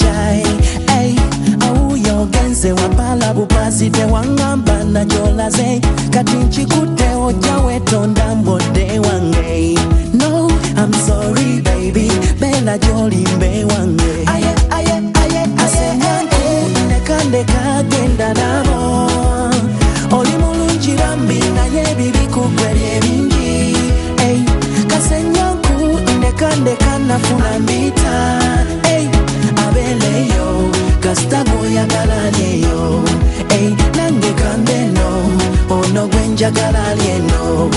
chai. Hey, au yogenze wapala bupasi te wangamba na jolaze. Katinchi kute oja wetonda mbode wange. No, I'm sorry baby, bela joli mbe wange. Aye, aye, aye, asenyanku, nekande kagenda nabo. Oli mulungi bambi na yebibi kukwelye bingi. Hey, kasenyanku, nekande kanafuna mbita. Hey, abeleyo, kastabo ya galaleyo. Hey, nange kambeno, ono gwenja galalieno.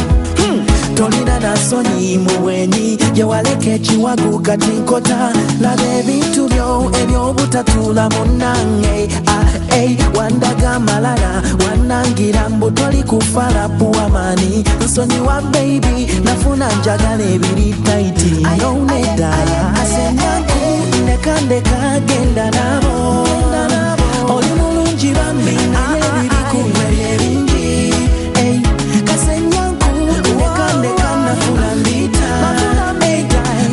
Tolina na soni muweni yewaleke chiwagu kati nkota labe bintu byo ebyo butatula munange wandaga malala wanangira mbu toli kufala puwamani nsoni wa baby nafuna njagala ebiri taiti ayoneda asenyanku nekande kagenda nabo oli mulungi bambi naye ebiri kumwelye bingi kasenyanku nekande kanafuna mbita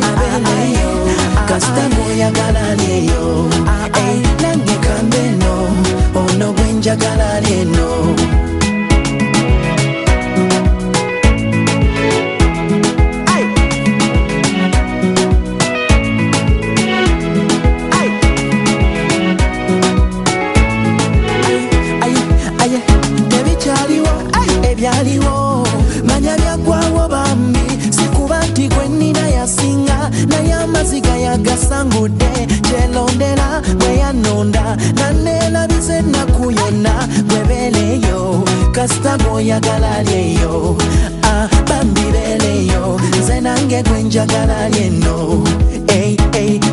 abeleyo kasitamo yagalaleyo nange kambeno ono gwenjagalaleeno. Ebyaliwo manya byagwawo bambi sikuba nti gwe nnina yasinga naye amaziga yagasangudde kyelondera bwe yanonda nanneelabize ennaku yonna gwe beeleyo kasita gwoyagala lyeyo bambi beeleyo nze nange gwe njagala lyeno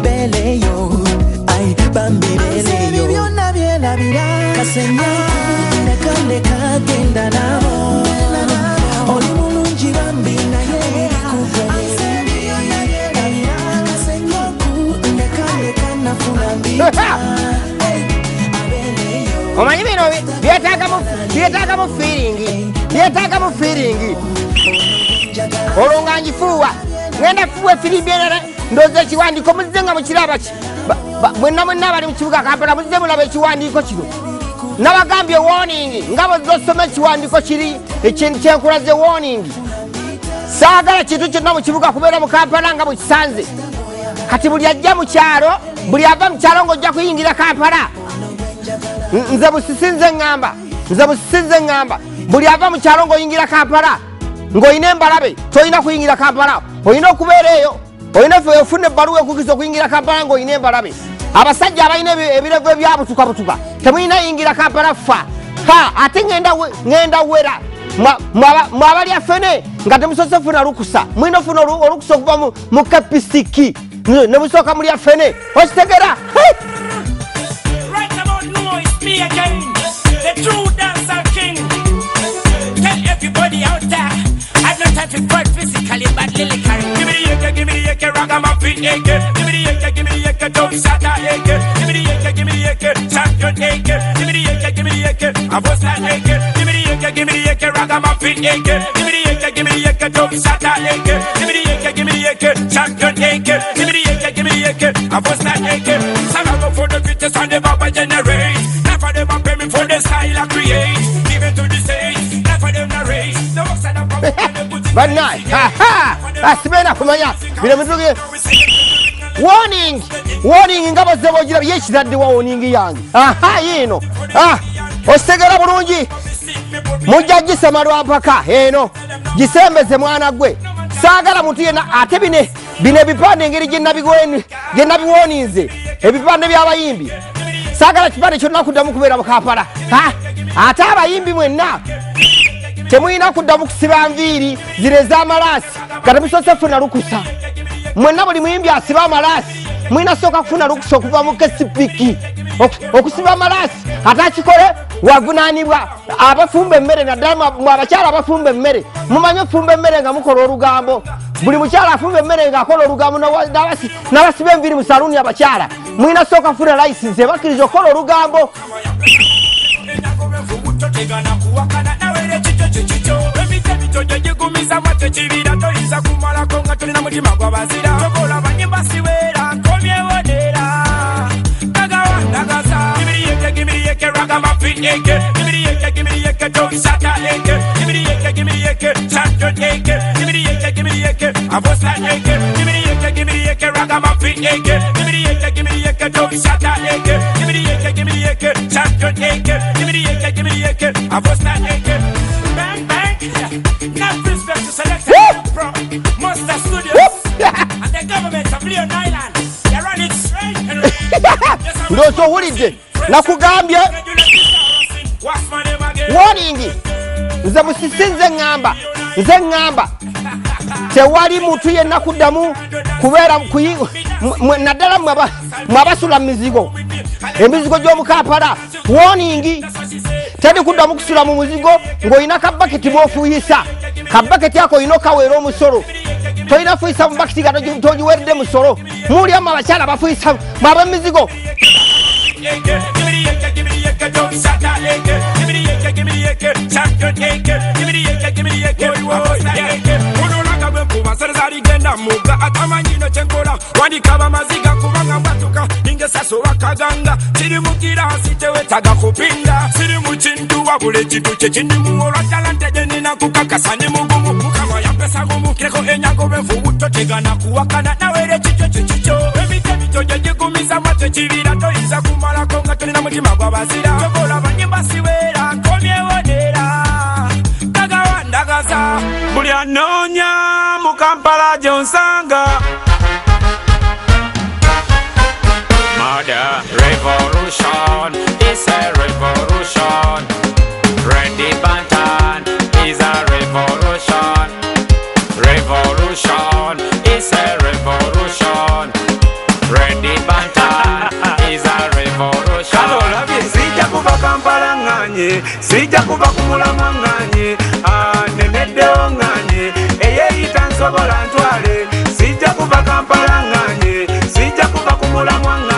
beeleyo bambi beeleyo byonna byelabira kasenyanku nekande kagenda nabo oli mulungi bambi naye kasenyanku nekande kanafuna mbita omanyi bino byetagamu feeling olwo nga njifuuwa ngenda fuuwa efirimbi enene ndooza ekiwandiiko muzize nga mukiraba ki mwenna abali mu kibuga Kampala muzize mulaba ekiwandiiko kino nabagambye warning nga bw'ozosoma ekiwandiiko kiri ekintu kyenkulaze warning saagala kintu kyonna mu kibuga kubeera mu Kampala nga bwekisanze kati buli ajja mu kyalo buli ava mu kyalo ng'ojja kuyingira Kampala nze busisinze ngamba buli ava mu kyalo ng'oyingira Kampala ng'olina embalabe toyina kuyingira Kampala olina okubeera eyo olina ofuna ebbaluwa ekukkiriza okuyingira Kampala ng'olina embalabe abasajja abalina ebirevu ebyabutukabutuka temulina yingira Kampala fa ate ngenda wera mwabalya fene nga temusose funa lukusa mulina ofuna olukusa okuva mu kapisiki ne musooka mulya fene okitegera me again, the true dancer king. Tell everybody out there, I've not time to fight physically, but lyrically. Give me the yeke, ragamuffin yeke. Give me the yeke, top shata yeke. Give me the yeke, champion yeke. Give me the yeke, I was not yeke. Give me the yeke, ragamuffin yeke. Give me the yeke, top shata yeke. Give me the yeke, champion yeke. Give me the yeke, I was not yeke. Some I go for the greatest and the baba generate. For them and pay me for the style I create. Give it to the stage, not for them to raise. No works at the pump. But night, asibena kumanya. Bila mtuge. Warning ngabo zebo jira yekizadde wa warning yange. Yino. Ostegera bulungi. Mujja gisema lwampaka eno. Gisembeze mwana gwe. Saagala muntu yena ate bine bipande ngeri gye nabiwoninze. Ebipande by'abayimbi. Sagala kipande kyonna kuddamu kubeera mu Kampala ate abayimbi mwenna temulina kuddamu kusiba nviiri zino ez'amalaasi nga temusose kufuna lukusa mwenna buli muyimbi asiba amalaasi mulina sooka kufuna lukusa okuva mu kesipiki okusiba amalaasi ate akikole wavunaanibwa abafumba emmere naddala mu abakyala abafumba emmere mumanyi okufumba emmere nga mukola olugambo buli mukyala afumba emmere ng'akola olugambo n'abasiba enviiri mu saluuni abakyala mulina sooka kufuna layisinsi ebakkiriza okukola olugambo AK. Give me the AK, give me the AK, don't shut that AK. Give me the AK, give me the AK, champion AK. Give me the AK, give me the AK, I was like AK. Give me the AK, give me the AK, ragamuffin AK. Give me the AK, give me the AK, don't shut that AK. Give me the AK, give me the AK, champion AK. Give me the AK, give me the AK, I was like AK. Bang, bang, not respect to select pro, Monster Studios, and the government of Leon Island. They run it straight and right. Ndo chowulidde nakugambye warning nze musisi nze ngamba tewali muntu yenna kuddamu kubeera naddala mwabasula mizigo emizigo gy'omukampala warning teri kuddamu kusula mu muzigo ng'olina kabaketi bw'ofuuyisa kabaketi ako olina okaweera omusolo tolina fuyisa mu baketi nga togiweredde musolo muulyamu abakyala bafuyisa mwab'emizigo genda muga atamanyino chenkola wandikaba maziga kubanga mbatuka ningesaso wakaganga kiri mukira sitewetaga kupinda siri muchintu wabule chitu chechindi muola talante jenina kukakasa ni mugumu mukama ya pesa gumu kireko enyango befu utotegana kuwakana nawere chicho ebite bitoje jigumiza mate chibira toiza kumala konga tulina mutima gwabazira tokola banyimba siwera komyewodera ndagaza buli anonya mu Kampala Jonsanga Mother revolution is a revolution. Ready Bantan is a revolution. Revolution is a revolution. Ready Bantan is a revolution. Kalola sija kuva Kampala nganye, sija kuva kumulama nganye, nenede nganye, eye itansobola ntwale, sija kuva Kampala nganye, sija kuva kumulama nganye.